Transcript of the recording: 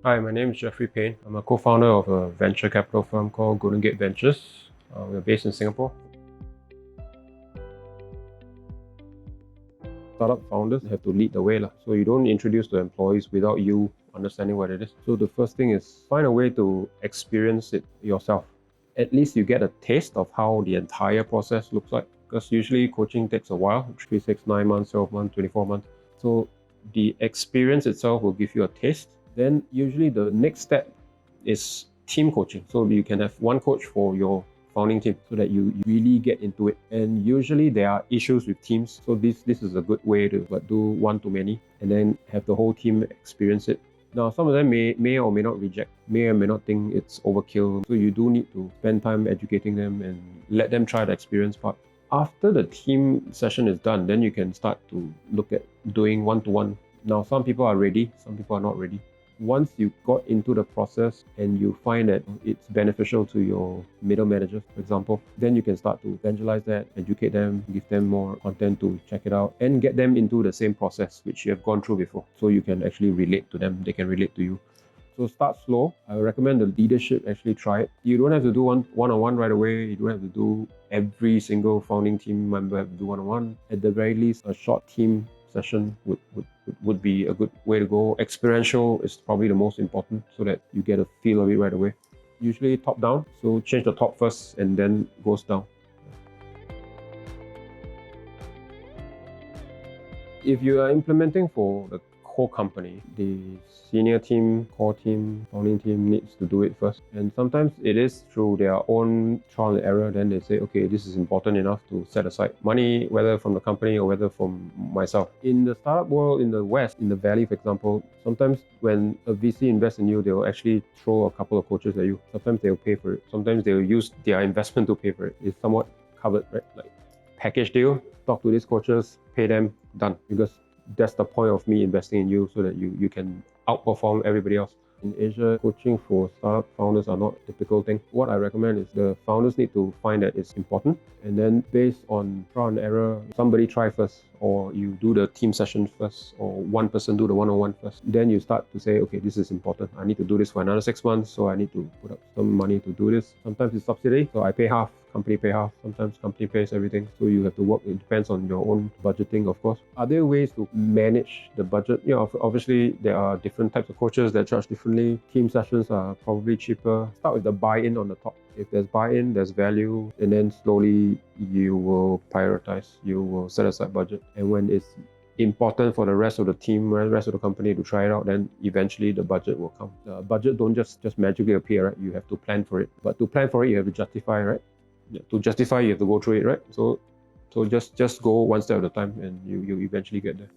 Hi, my name is Jeffrey Payne. I'm a co-founder of a venture capital firm called Golden Gate Ventures. We're based in Singapore. Startup founders have to lead the way. So you don't introduce to employees without you understanding what it is. So the first thing is find a way to experience it yourself. At least you get a taste of how the entire process looks like. Because usually coaching takes a while, 3, 6, 9 months, 12 months, 24 months. So the experience itself will give you a taste. Then usually the next step is team coaching. So you can have one coach for your founding team so that you really get into it. And usually there are issues with teams. So this is a good way to do one to many and then have the whole team experience it. Now, some of them may or may not reject, may or may not think it's overkill. So you do need to spend time educating them and let them try the experience part. After the team session is done, then you can start to look at doing one-to-one. Now, some people are ready, some people are not ready. Once you got into the process and you find that it's beneficial to your middle managers, for example, then you can start to evangelize that, educate them, give them more content to check it out, and get them into the same process which you have gone through before. So you can actually relate to them, they can relate to you. So start slow. I recommend the leadership actually try it. You don't have to do one-on-one right away. You don't have to do every single founding team member have to do one-on-one. At the very least, a short team session would be a good way to go. Experiential is probably the most important so that you get a feel of it right away. Usually top down, so change the top first and then goes down. If you are implementing for the whole company, the senior team, core team, founding team needs to do it first. And sometimes it is through their own trial and error. Then they say, okay, this is important enough to set aside money, whether from the company or whether from myself. In the startup world, in the West, in the Valley, for example, sometimes when a VC invests in you, they'll actually throw a couple of coaches at you. Sometimes they'll pay for it. Sometimes they'll use their investment to pay for it. It's somewhat covered, right? Like package deal, talk to these coaches, pay them, done. Because that's the point of me investing in you so that you can outperform everybody else. In Asia, coaching for startup founders are not a typical thing. What I recommend is the founders need to find that it's important, and then based on trial and error, somebody try first, or you do the team session first, or one person do the one-on-one first. Then you start to say, okay, this is important. I need to do this for another 6 months, so I need to put up some money to do this. Sometimes it's subsidy, so I pay half, company pay half. Sometimes company pays everything, so you have to work. It depends on your own budgeting, of course. Are there ways to manage the budget? Yeah, obviously there are different types of coaches that charge differently. Team sessions are probably cheaper. Start with the buy-in on the top. If there's buy-in, there's value, and then slowly you will prioritize. You will set aside budget, and when it's important for the rest of the team, the rest of the company to try it out, then eventually the budget will come. The budget don't just magically appear, right? You have to plan for it. But to plan for it, you have to justify, right? Yeah, to justify, you have to go through it, right? So just go one step at a time, and you eventually get there.